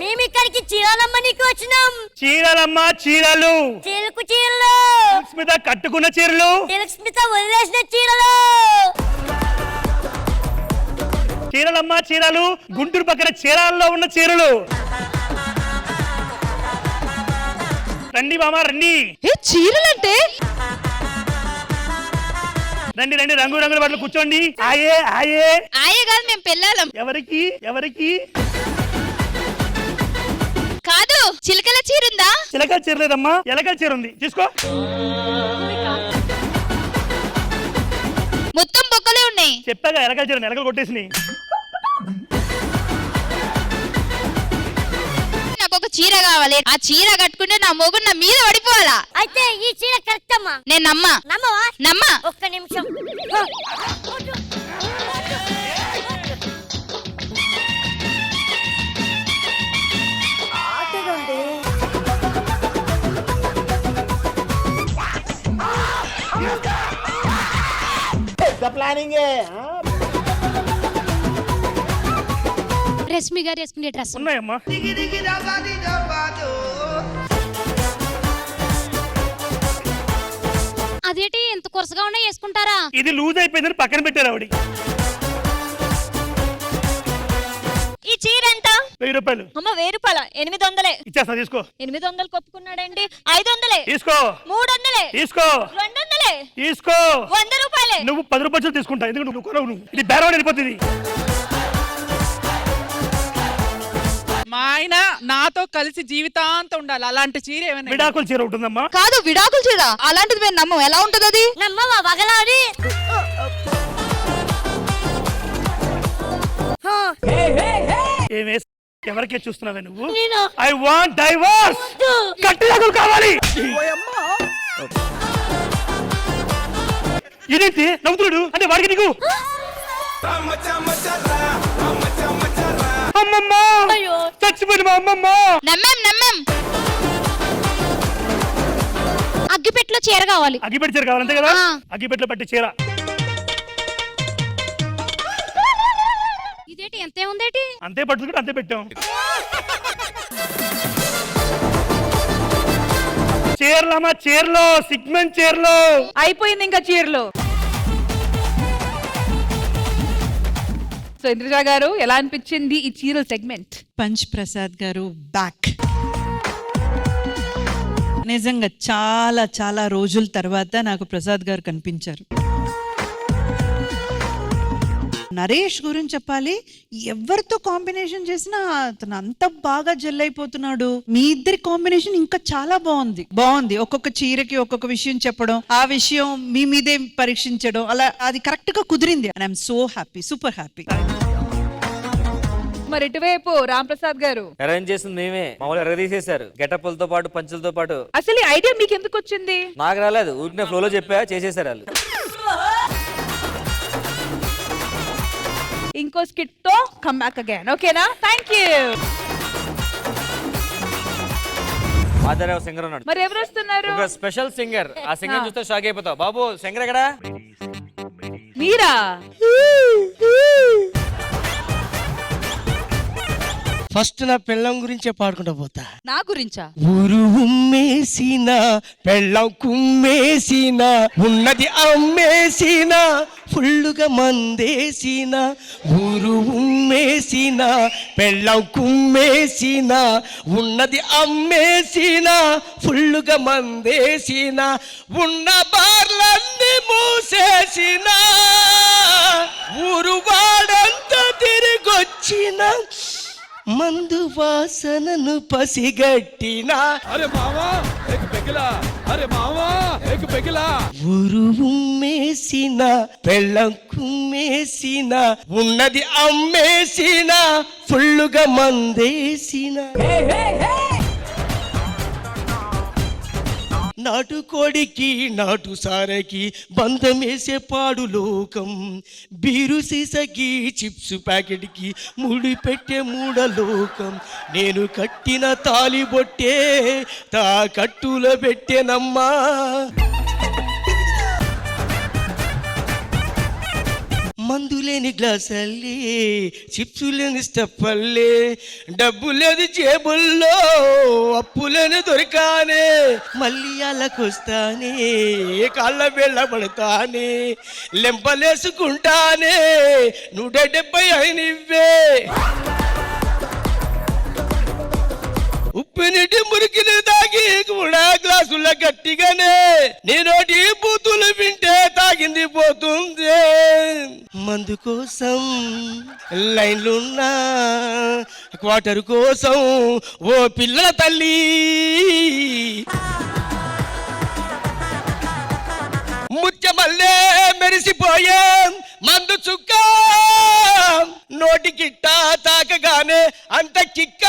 మేము ఇక్కడికి చీరలమ్మనికి వచ్చినాం. చీరలమ్మ చీరలు, చిలుకు చీరలు, స్మిత కట్టుకున్న చీరలు, స్మిత వదిలేసిన చీరలు, చీరలమ్మ చీరలు, గుంటూరు పక్కన చీరాల్లో ఉన్న చీరలు. రండి మామ రండి. చీరలంటే రండి రండి, రంగు రంగుల బట్టలు కూర్చోండి. ఆయే ఆయే ఆయే కాదు, మేము పెళ్ళాలం. ఎవరికి ఎవరికి? కాదు, చిలకల చీర ఉందా? చిలకల చీర లేదమ్మా, ఎలకల చీర ఉంది, తీసుకో. మొత్తం బొక్కలే ఉన్నాయి. చెప్పాగా ఎలకల చీర, ఎలకలు కొట్టేసినాయి. నాకు ఒక చీర కావాలి. ఆ చీర కట్టుకుంటే నా మొగుడు నా మీద పడిపోవాలా? అయితే ఈ చీర కరెక్ట్ అమ్మా. నేను నమ్మా. ఒక్క నిమిషం. పెద్ద ప్లానింగే. రష్మి గారు వేసుకునే డ్రెస్ ఉన్నాయమ్మా. అదేంటి ఎంత కొరసగా ఉన్నా వేసుకుంటారా? ఇది లూజ్ అయిపోయిందని పక్కన పెట్టారు ఆవిడ. ఈ చీర ఎంత? 1000 రూపాయలు. అమ్మ 1000 రూపాయల? 800 ఇచ్చేస్తా, తీసుకో. 800 కొప్పుకున్నాడండి. 500 తీసుకో. 300 తీసుకో. 200 తీసుకో. 100 రూపాయలే. నువ్వు 10 రూపాయలు తీసుకుంటా, ఎందుకంటే నువ్వు కొనవు. నువ్వు ఇది బేరం వెళ్ళిపోతుంది. మా ఆయన నాతో కలిసి జీవితాంతం ఉండాలి, అలాంటి చీర ఏమైనా? విడాకుల చీర ఉంటుందమ్మా. కాదు విడాకుల చీర, అలాంటిది మేము నమ్మం. ఎలా ఉంటది అది? నమ్మవా వగలాడి? ఏమే ఎవరికే చూస్తున్నావే నువ్వు? I want divorce. కట్టిదాకులు కావాలి. ఇదేంటి నవ్వుతున్నాడు? అంటే వాడికి నీకు అమ్మమ్మ చచ్చిపోయింది మా అమ్మమ్మ. నమ్మం. అగ్గిపెట్టెలో చీర కావాలి. అగ్గిపెట్టి చీర కావాలి, అంతే కదా? అగ్గిపెట్టలో పట్టి చీర. ఇదేంటి ఎంతే ఉందేటి? అంతే పట్టుకుంటే అంతే పెట్టాం. చీరలమ్మా, చీరలో సిగ్మెంట్ చీరలో అయిపోయింది ఇంకా చీరలో. సో ఇంద్రజ గారు, ఎలా అనిపించింది ఈ చీరల సెగ్మెంట్? పంచ్ ప్రసాద్ గారు బ్యాక్. నిజంగా చాలా చాలా రోజుల తర్వాత నాకు ప్రసాద్ గారు కనిపించారు. నరేష్ గురించి చెప్పాలి, ఎవరితో కాంబినేషన్ చేసినా అతను అంత బాగా జెల్ అయిపోతున్నాడు. మీ ఇద్దరి కాంబినేషన్ ఇంకా చాలా బాగుంది. ఒక్కొక్క చీరకి ఒక్కొక్క విషయం చెప్పడం, ఆ విషయం మీ మీదే పరీక్షించడం, అలా అది కరెక్ట్ గా కుదిరింది. And I'm so happy, super happy. మరి ఇటువైపు రామ్ ప్రసాద్ గారు అరేంజ్ చేసింది మేమే, మామూలు ఎరగదీసేశారు గెటప్పులతో పాటు పంచులతో పాటు. అసలు ఈ ఐడియా మీకు ఎందుకు వచ్చింది? నాకు రాలేదు, ఊరినే ఫ్లోలో చెప్పా, చేసేసారు వాళ్ళు. ఇంకో స్కిట్ తో కమ్ బ్యాక్ అగైన్, ఓకేనా? Thank you. మాధవరావు సింగర్ ఉన్నాడు. మరి ఎవరు వస్తున్నారు? ఒక స్పెషల్ సింగర్. ఆ సింగర్ చూస్తే షాక్ అయిపోతావు. బాబు సింగర్ ఎక్కడా? మీరా? ఫస్ట్ నా పెళ్ళం గురించే పాడుకుంటా పోతా. నా గురించా? ఊరు ఉమ్మేసిన పెళ్ళం కుమ్మేసిన ఉన్నది అమ్మేసిన ఫుల్లుగా మందేసిన. ఊరు ఉమ్మేసిన పెళ్ళం కుమ్మేసిన ఉన్నది అమ్మేసిన ఫుల్లుగా మందేసిన. ఉన్న బార్లన్నీ మూసేసిన ఊరు వాడంతా తిరిగొచ్చిన మందు వాసనను పసిగట్టిన. అరే మావా ఏక్ పెగిలా, అరే మావా ఏక్ పెగిలా. ఊరు ఉమ్మేసిన పెళ్ళం కుమ్మేసిన ఉన్నది అమ్మేసిన ఫుల్లుగా మందేసిన. నాటు కోడికి నాటు సారకి బంధమేసే పాడు లోకం. బీరు సీసకి చిప్స్ ప్యాకెట్కి ముడి పెట్టే మూడలోకం. నేను కట్టిన తాలి బొట్టే తా కట్టులో పెట్టేనమ్మా. మందు లేని గ్లాసల్లే, చిప్సు లేని స్టెప్పల్లే, డబ్బు లేదు జేబుల్లో, అప్పు లేని దొరికానే. మళ్ళీ అల్లకొస్తానే, కాళ్ళ వేళ్ళ పడతానే, లెంపలేసుకుంటానే 170 అయినివ్వే. ఉప్పు నీటి మురికిని తాగి కూడా గ్లాసుల గట్టిగానే నేనోటి బూతులు వింటే తాగింది పోతుంది. మందు కోసం లైన్లున్నా, క్వార్టర్ కోసం ఓ పిల్లల తల్లి. ముత్యమల్లే మెరిసిపోయే మందు చుక్క నోటికిట్ట తాకగానే అంత కిక్క.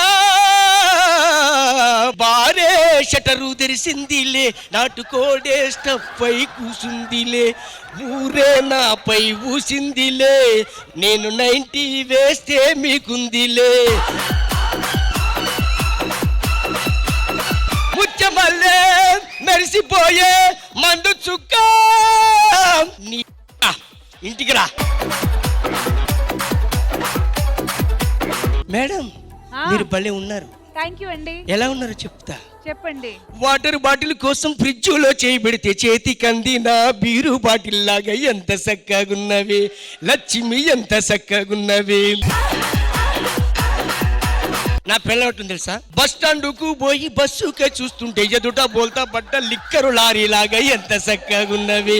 బారే షటరు తెరిసిందిలే, నాటుకోడే స్టఫ్ పై కూసుందిలే, ఊరే నాపై ఊసిందిలే, నేను 90 వేస్తే మీకుందిలే. ముత్యమల్లే మెరిసిపోయే మందు చుక్క ఇంటికి రా. మేడం మీరు భలే ఉన్నారు. థ్యాంక్ యూ అండి. ఎలా ఉన్నారో చెప్తా. చెప్పండి. వాటర్ బాటిల్ కోసం ఫ్రిడ్జ్ లో చేయబెడితే చేతికి అందిన బీరు బాటిల్ లాగా ఎంత చక్కగున్నవి లక్ష్మి, ఎంత చక్కగున్నవి. నా పిల్ల ఉంటుంది తెలుసా, బస్ స్టాండ్ కు పోయి బస్సుకే చూస్తుంటే ఎదుట బోల్తా పడ్డ లిక్కరు లారీ లాగా ఎంత చక్కగున్నవి.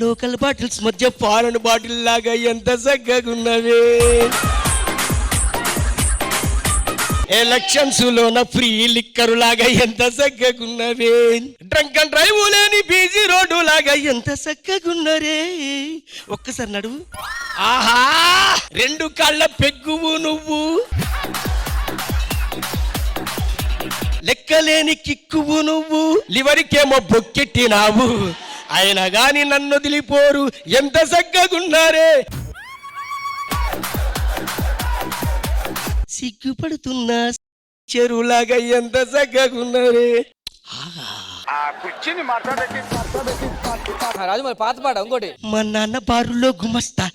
లోకల్ బాటిల్స్ మధ్య ఫారెన్ బాటిల్ లాగా ఎంత చక్కగున్నవి. ఎలక్షన్స్ లోన ఫ్రీ లిక్కరు లాగా ఎంత చక్కగున్నవి. డ్రంక్ అండ్ డ్రైవ్ లేని బీజీ రోడ్డు లాగా ఎంత చక్కగున్నరే. ఒక్కసారి నడువు. ఆహా, 2 కాళ్ళ పెగ్గువు నువ్వు, లెక్కలేని కిక్కువు నువ్వు, లివరికేమో బొక్కెట్టినావు, అయినా గాని నన్ను వదిలిపోరు ఎంత చక్కగున్నారే. సిగ్గుపడుతున్నా చెరువులాగా ఎంత చక్కగున్నారే. రాజు మరి పాత పాట ఇంకోటి. మా నాన్న బారులో గుమస్తా,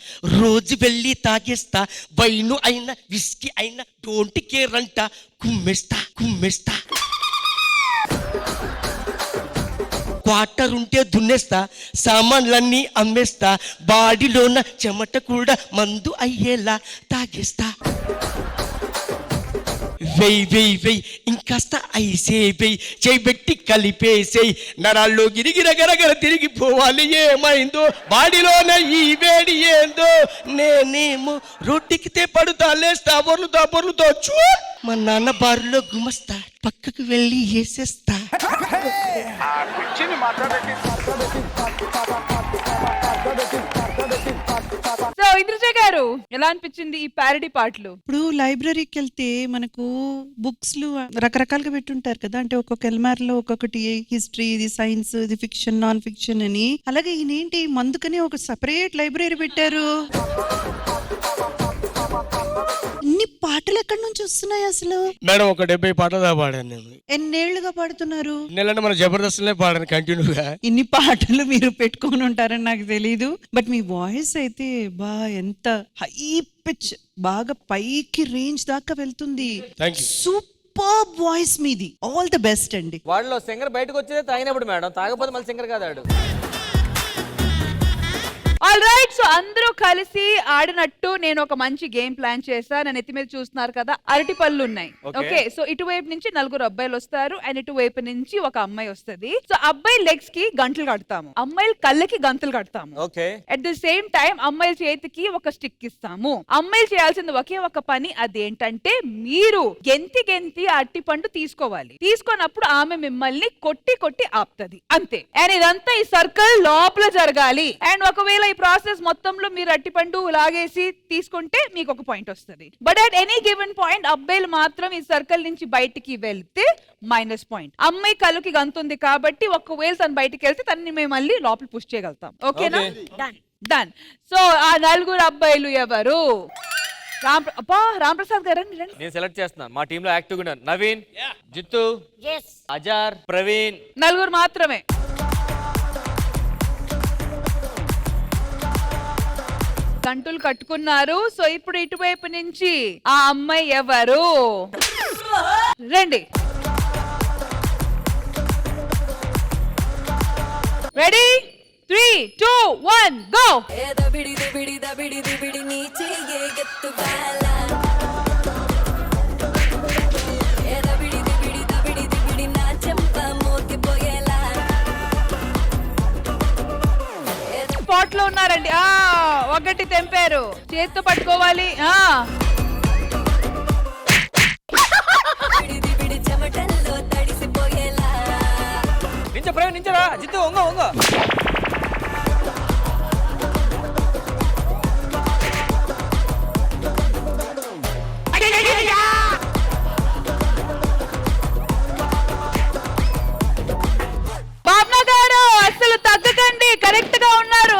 రోజు వెళ్ళి తాగేస్తా, వైను అయినా విస్కీ అయినా డోంట్ కేర్ అంట, కుమ్మేస్తా కుమ్మేస్తా. క్వార్టర్ ఉంటే దున్నేస్తా, సామాన్లన్నీ అమ్మేస్తా, బాడీలోన చెమట కూడా మందు అయ్యేలా తాగేస్తా. వెయ్ వెయ్ వెయ్ ఇంకాస్త ఐసే వెయ్, చేయబెట్టి కలిపేసేయ్, నరాల్లో గిరిగిరగరగర తిరిగిపోవాలి, ఏమైందో బాడీలోన ఈ వేడి ఏందో. నేనేమో రొట్టెకితే పడుతా, లేస్తా బొర్లుతా బొర్లుతో చూ. మా నాన్న బారులో గుమస్తా, పక్కకు వెళ్ళి వేసేస్తా. సో ఇంద్రజ గారు, ఎలా అనిపించింది ఈ ప్యారడీ పాటలు? ఇప్పుడు లైబ్రరీకి వెళ్తే మనకు బుక్స్ లు రకరకాలుగా పెట్టుంటారు కదా, అంటే ఒక్కొక్క ఎల్మార్లో ఒక్కొక్కటి హిస్టరీ, ఇది సైన్స్, ఇది ఫిక్షన్, నాన్ ఫిక్షన్ అని. అలాగే ఈయనేంటి మందుకని ఒక సపరేట్ లైబ్రరీ పెట్టారు. ఇన్ని పాటలు ఎక్కడి నుంచి వస్తున్నాయి అసలు? మేడం ఒక 70 పాటలు పాడాను నేను. ఎన్నేళ్లుగా పాడుతున్నారు? నెలంటే మన జబర్దస్త్లే పాడాను కంటిన్యూగా. ఇన్ని పాటలు మీరు పెట్టుకొని ఉంటారని నాకు తెలీదు. బట్ మీ వాయిస్ అయితే బా ఎంత హై పిచ్, బాగా పైకి రేంజ్ దాకా వెళ్తుంది. సూపర్ వాయిస్ మీది. ఆల్ ది బెస్ట్ అండి. వాళ్ళలో సింగర్ బయటకు వచ్చేదే తాగినప్పుడు మేడం, తాగకపోతే మళ్ళీ సింగర్ కాదాడు. ఆల్ రైట్, సో అందరూ కలిసి ఆడినట్టు నేను ఒక మంచి గేమ్ ప్లాన్ చేశా. నన్ను ఎత్తి మీద చూస్తున్నారు కదా, అరటి పళ్ళు ఉన్నాయి. ఓకే, సో ఇటువైపు నుంచి 4 అబ్బాయిలు వస్తారు అండ్ ఇటువైపు నుంచి ఒక అమ్మాయి వస్తుంది. సో అబ్బాయి లెగ్స్ కి గంటలు కడతాము, అమ్మాయిల కళ్ళకి గంతలు కడతాము. Okay, at the same time అమ్మాయిల చేతికి ఒక స్టిక్ ఇస్తాము. అమ్మాయిలు చేయాల్సింది ఒకే ఒక పని, అదేంటంటే మీరు గెంతి గెంతి అరటి పండు తీసుకోవాలి. తీసుకున్నప్పుడు ఆమె మిమ్మల్ని కొట్టి కొట్టి ఆపుతుంది, అంతే. అండ్ ఇదంతా ఈ సర్కిల్ లోపల జరగాలి. అండ్ ఒకవేళ ఈ ప్రాసెస్ మొత్తంలో మీరు అట్టిపండు లాగేసి తీసుకుంటే మీకు ఒక పాయింట్ వస్తుంది. But at any given point అబ్బాయిలు మాత్రం ఈ సర్కిల్ నుంచి బయటికి వెళ్తే మైనస్ పాయింట్. అమ్మాయి కళ్ళకి గంతుంది కాబట్టి ఒకవేళ తను బయటికి వెళ్తే తనని మేము మళ్ళీ లోపల పుష్ చేయగలుగుతాం. ఓకేనా? డన్. సో ఆ 4 అబ్బాయిలు ఎవరు? రాంప్రసాద్ గారు నేను సెలెక్ట్ చేస్తున్నా. మా టీమ్ లో యాక్టివ్ గా నవీన్, జిత్తు, అజార్, ప్రవీణ్, 4 మాత్రమే. గంటలు కట్టుకున్నారు. సో ఇప్పుడు ఇటువైపు నుంచి ఆ అమ్మాయి ఎవరు? రండి. రెడీ? 3, 2, 1 గో. స్పాట్ లో ఉన్నారండి. ఒకటి తెంపారు, చేత్తో పట్టుకోవాలి. నించో ప్రవీణ్, నించోరా. జిత్తు ఒంగో ఒంగో. బాబ్నా గారు అసలు తగ్గకండి, కరెక్ట్ గా ఉన్నారు.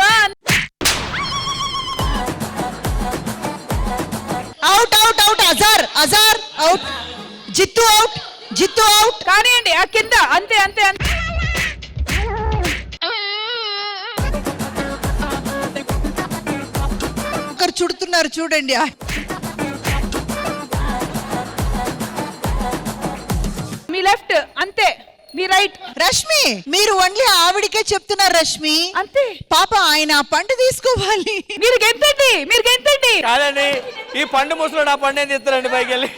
Out out out. Azhar out. Jittu out. Jittu out. కానివ్వండి, ఆ కింద అంతే అంతే అంతే. చుడుతున్నారు చూడండి. మీ లెఫ్ట్ అంతే, మీ రైట్. రష్మి మీరు ఓన్లీ ఆవిడికే చెప్తున్నారు రష్మి. అంతే పాప ఆయన ఆ పండు తీసుకోవాలి. మీరు గెంతండి, మీరు గెంతండి. కాదండి, ఈ పండు ముసలో నా పండు ఏం తీస్తారండి పైకి వెళ్ళి.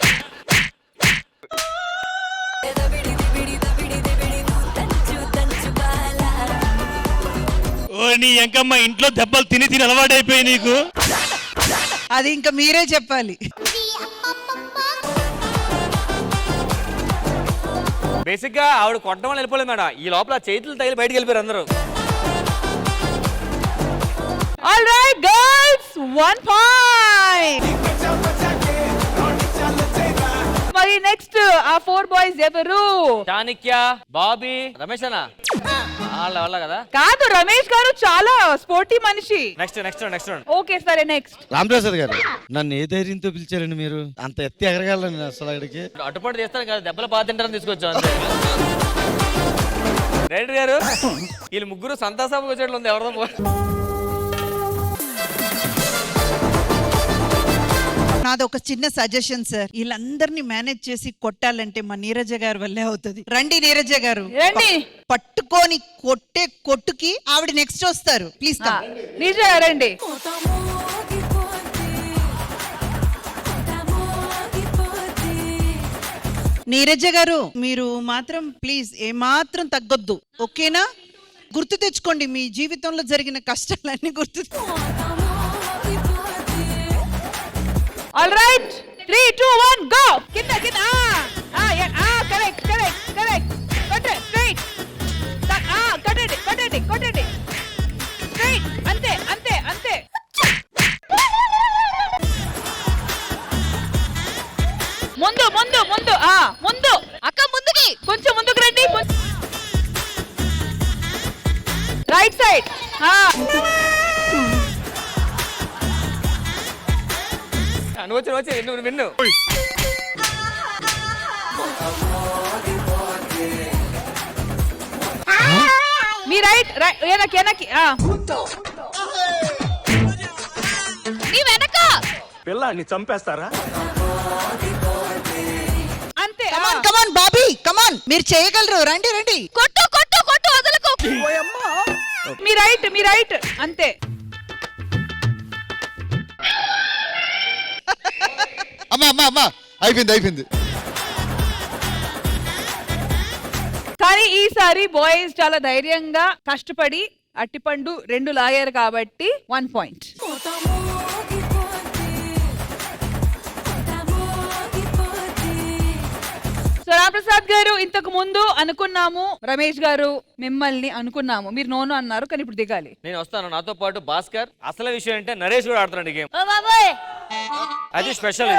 ఓ నీ ఎంకమ్మ, ఇంట్లో దెబ్బలు తిని తిని అలవాటైపోయి నీకు. అది ఇంకా మీరే చెప్పాలి. బేసిక్ గా ఆవిడ కొట్టడం వల్ల వెళ్ళిపోలేదు మేడం, ఈ లోపల చేతులు తగిలి బయటకు వెళ్ళిపోయారు అందరూ. All right, girls, 1 point. మరి నెక్స్ట్ ఆ 4 బాయ్స్ ఎవరు? చాణక్య, బాబీ, రమేష్ అన్న వాళ్ళ కదా. కాదు, రమేష్ గారు చాలా స్పోర్టీ మనిషి. నెక్స్ట్ ఓకే సరే, నెక్స్ట్ రామప్రసాద్ గారు, నన్ను ఏ ధైర్యంతో పిలిచారండి మీరు? అంత ఎత్తి ఎగరగలను అసలు అక్కడికి. అటుపాటు చేస్తాను కదా, దెబ్బలు బాగా తింటారని తీసుకొచ్చాం అంతే. డైరెక్టర్ గారు, వీళ్ళు ముగ్గురు సంతాసాపు వచ్చేట్లు ఉంది ఎవరితో. నాది ఒక చిన్న సజెషన్ సార్, వీళ్ళందరినీ మేనేజ్ చేసి కొట్టాలంటే మా నీరజ గారి వల్లే అవుతుంది. రండి నీరజ గారు, రండి. పట్టుకొని కొట్టే కొట్టుకి ఆవిడ నెక్స్ట్ వస్తారు. ప్లీజ్ నీరజ రండి. నీరజ గారు మీరు మాత్రం ప్లీజ్ ఏమాత్రం తగ్గొద్దు, ఓకేనా? గుర్తు తెచ్చుకోండి మీ జీవితంలో జరిగిన కష్టాలన్నీ గుర్తు. All right, 3, 2, 1, go. కింద కింద. Correct correct correct. కొట్టే స్ట్రైట్. కొట్టండి కొట్టండి. స్ట్రైట్. అంతే అంతే అంతే. ముందు ముందు ముందు ముందు. అక్క ముందుకి, కొంచెం ముందుకు రండి. Right side. నువ్వు విన్ను. మీ రైట్ వెనక్కి. నీ వెనక. పిల్లాన్ని చంపేస్తారా? అంతే. కమాన్ బాబీ, కమాన్, మీరు చేయగలరు. రండి రండి. కొట్టు కొట్టు కొట్టు, వదలకు. మీ రైట్ అంతే. అమ్మా అయిపోయింది. కానీ ఈసారి బాయ్స్ చాలా ధైర్యంగా కష్టపడి అట్టిపండు 2 లాగారు కాబట్టి 1 పాయింట్. సో రామప్రసాద్ గారు, ఇంతకు ముందు అనుకున్నాము, రమేష్ గారు మిమ్మల్ని అనుకున్నాము, మీరు నోను అన్నారు, కానీ ఇప్పుడు దిగాలి. నేను వస్తాను, నాతో పాటు భాస్కర్. అసలు విషయం అంటే నరేష్ కూడా ఆడుతున్నాడు గేమ్. అది స్పెషల్.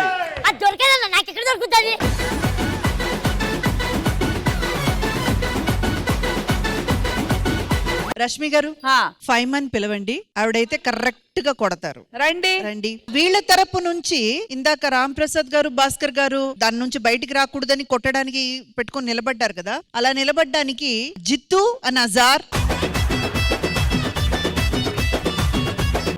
దొరికేదన్నా నాకు ఎక్కడ దొరుకుతుంది? రష్మి గారు, 5 మంది పిలవండి. ఆవిడైతే కరెక్ట్ గా కొడతారు. రండి. వీళ్ళ తరపు నుంచి ఇందాక రామ్ ప్రసాద్ గారు, భాస్కర్ గారు దాని నుంచి బయటికి రాకూడదని కొట్టడానికి పెట్టుకొని నిలబడ్డారు కదా, అలా నిలబడ్డానికి Jittu and Azhar.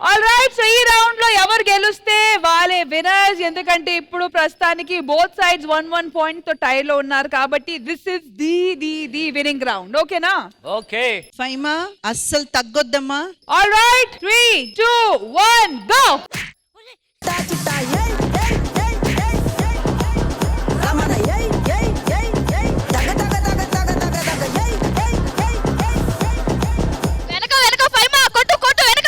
All right, so ఈ రౌండ్ లో ఎవరు గెలుస్తే వాళ్ళే విన్నర్స్. ఎందుకంటే ఇప్పుడు ప్రస్తుతానికి బోత్ సైడ్స్ 1-1 పాయింట్ తో టై లో ఉన్నారు కాబట్టి this is the winnowing round. ఓకేనా? ఓకే. ఫైమా అస్సలు తగ్గొద్దమ్మా. All right, 3, 2, 1 go. వెనక ఫైమా, కొట్టు కొట్టు. వెనక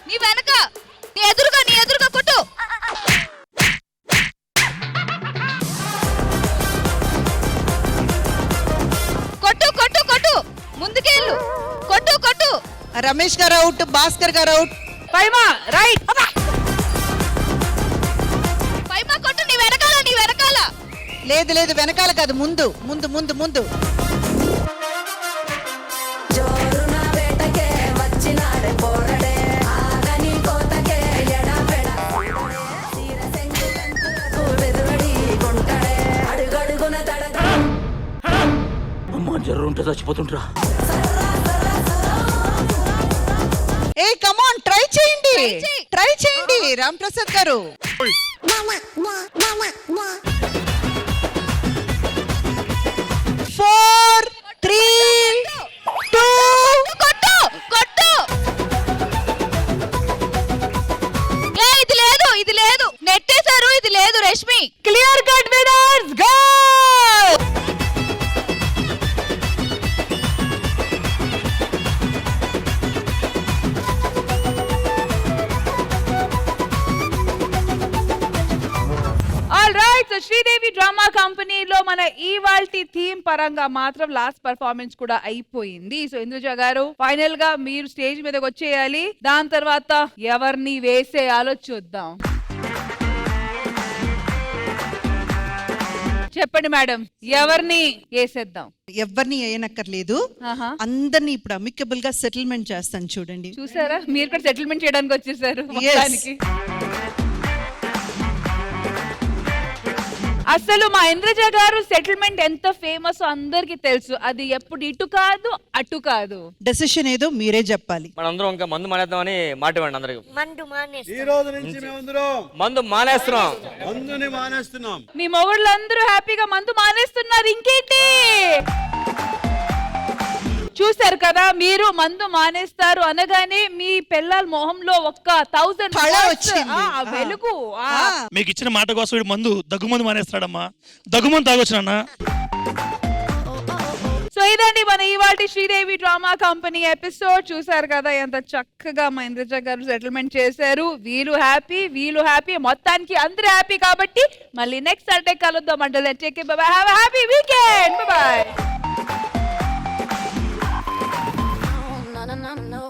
నీ వెనక. నీ ఎదురుగా కొట్టు. కొట్టు. ముందుకెళ్ళు. కొట్టు. రమేష్ గారు అవుట్, భాస్కర్ గారు అవుట్. ఫైమా రైట్. ఫైమా కొట్టు. నీ వెనకాల. లేదు వెనకాల కాదు, ముందు. జర్రు ఉంటే చచ్చిపోతుంటరా. ఏ కమాన్. ట్రై చేయండి, ట్రై చేయండి రామ్ ప్రసాద్ గారు. 4 3 2 కొట్టు కొట్టు. ఇది లేదు, ఇది లేదు, నెట్టేశారు, ఇది లేదు. Rashmi clear cut winners go. All right, so Sridevi drama కంపెనీలో మన ఇవాల్టి థీమ్ పరంగా మాత్రం లాస్ట్ పర్ఫార్మెన్స్ కూడా అయిపోయింది. సో ఇంద్రజ గారు ఫైనల్ గా మీరు స్టేజ్ మీదకి వచ్చేయాలి. దాని తర్వాత ఎవరిని వేసేయాలో చూద్దాం. చెప్పండి మేడం, ఎవరిని వేసేద్దాం? ఎవరిని వేయనక్కర్లేదు, అందరినీ ఇప్పుడు అమికబుల్ గా సెటిల్మెంట్ చేస్తాను చూడండి. చూసారా, మీరు కూడా సెటిల్మెంట్ చేయడానికి వచ్చేసారు మొత్తానికి. అసలు మా ఇంద్రజ గారు సెటిల్మెంట్ ఎంత ఫేమస్ అందరికి తెలుసు. అది ఎప్పుడు ఇటు కాదు అటు కాదు. డెసిషన్ ఏదో మీరే చెప్పాలి. మనందరం ఇంకా మందు మానేద్దామని మాట ఇవ్వండి అందరికి. ఈ రోజు నుంచి మేమందరం మందు మానేస్తున్నాం. మందుని మానేస్తున్నాం. మీ మొగుళ్ళందరూ హ్యాపీగా మందు మానేస్తున్నారు, ఇంకేంటి? చూసారు కదా, మీరు మందు మానేస్తారు అనగానే మీ పిల్లల మొహంలో ఒక్క 1000 వెలుగు. మీకు ఇచ్చిన మాట కోసం వీడు మందు దగ్గుమందు మానేస్తాడమ్మా. దగ్గుమందు తాగొచ్చునన్నా. సో ఇదండి మన ఇవాల్టి శ్రీదేవి డ్రామా కంపెనీ ఎపిసోడ్. చూసారు కదా ఎంత చక్కగా మా ఇంద్రజ గారు సెటిల్మెంట్ చేశారు. వీళ్ళు హ్యాపీ, వీళ్ళు హ్యాపీ, మొత్తానికి అందరూ హ్యాపీ. కాబట్టి మళ్ళీ నెక్స్ట్ సండే కలుద్దాం. అంటే take care, by by, have a happy weekend, by by.